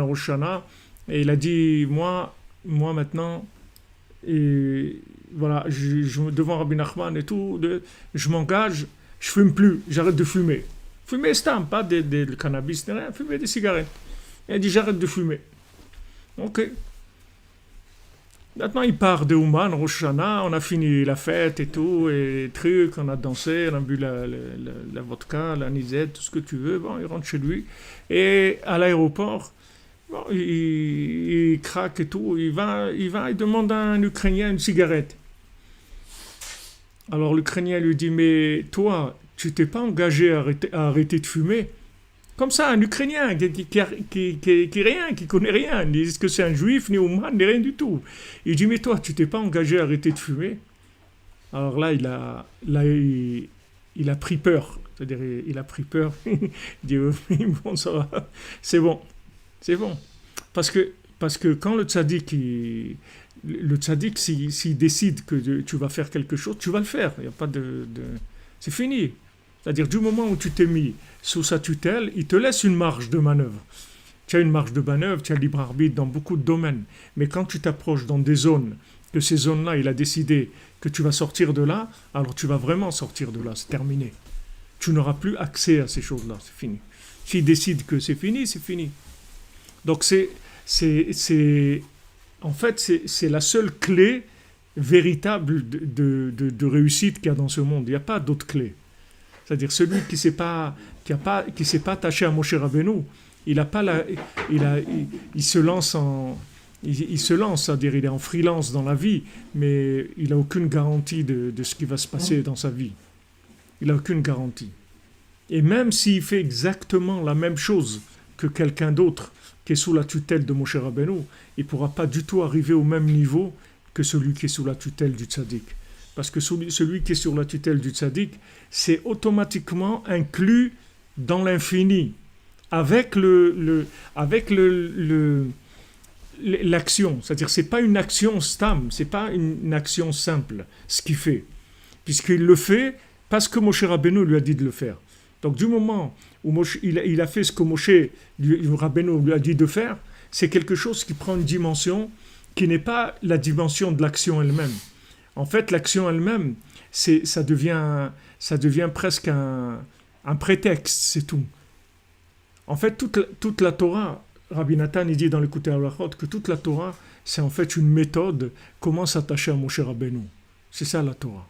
Rosh Hashanah, et il a dit, moi maintenant, et voilà, devant Rabbi Nachman et tout, je m'engage, je fume plus, j'arrête de fumer. Fumer stam, pas de cannabis, ni rien, fumer des cigarettes. Il a dit, j'arrête de fumer. Ok. Maintenant, il part de Ouman, Rosh Hashanah, on a fini la fête et tout, et les trucs, on a dansé, on a bu la vodka, la nisette, tout ce que tu veux. Bon, il rentre chez lui. Et à l'aéroport, bon, il craque et tout. Il demande à un Ukrainien une cigarette. Alors l'Ukrainien lui dit, mais toi, tu t'es pas engagé à arrêter de fumer? Comme ça, un Ukrainien qui rien, qui connaît rien, ni ce que c'est un juif, ni Ouman, ni rien du tout. Il dit, mais toi, tu t'es pas engagé à arrêter de fumer? Alors là, il a pris peur. C'est-à-dire, il a pris peur. Il dit, bon, ça va, c'est bon, c'est bon. Parce que quand le tzaddik, s'il décide que tu vas faire quelque chose, tu vas le faire. Il y a pas c'est fini. C'est-à-dire, du moment où tu t'es mis sous sa tutelle, il te laisse une marge de manœuvre. Tu as une marge de manœuvre, tu as libre arbitre dans beaucoup de domaines. Mais quand tu t'approches dans des zones, que ces zones-là, il a décidé que tu vas sortir de là, alors tu vas vraiment sortir de là, c'est terminé. Tu n'auras plus accès à ces choses-là, c'est fini. S'il décide que c'est fini, c'est fini. Donc en fait, c'est la seule clé véritable de réussite qu'il y a dans ce monde. Il n'y a pas d'autre clé. C'est-à-dire celui qui s'est pas attaché à Moshe Rabbeinu, il a pas il se lance c'est-à-dire il est en freelance dans la vie, mais il n'a aucune garantie de ce qui va se passer dans sa vie. Il n'a aucune garantie. Et même s'il fait exactement la même chose que quelqu'un d'autre qui est sous la tutelle de Moshe Rabbeinu, il ne pourra pas du tout arriver au même niveau que celui qui est sous la tutelle du tzaddik. Parce que celui qui est sur la tutelle du tzaddik, c'est automatiquement inclus dans l'infini, avec l'action. C'est-à-dire, c'est pas une action stam, c'est pas une action simple, ce qu'il fait. Puisqu'il le fait parce que Moshe Rabbeinu lui a dit de le faire. Donc, du moment où il a fait ce que Moshe Rabbeinu lui a dit de faire, c'est quelque chose qui prend une dimension qui n'est pas la dimension de l'action elle-même. En fait, l'action elle-même, ça devient presque un prétexte, c'est tout. En fait, toute la Torah, Rabbi Nathan, il dit dans l'écouté Halachot que toute la Torah, c'est en fait une méthode, comment s'attacher à Moshe Rabbeinu. C'est ça la Torah.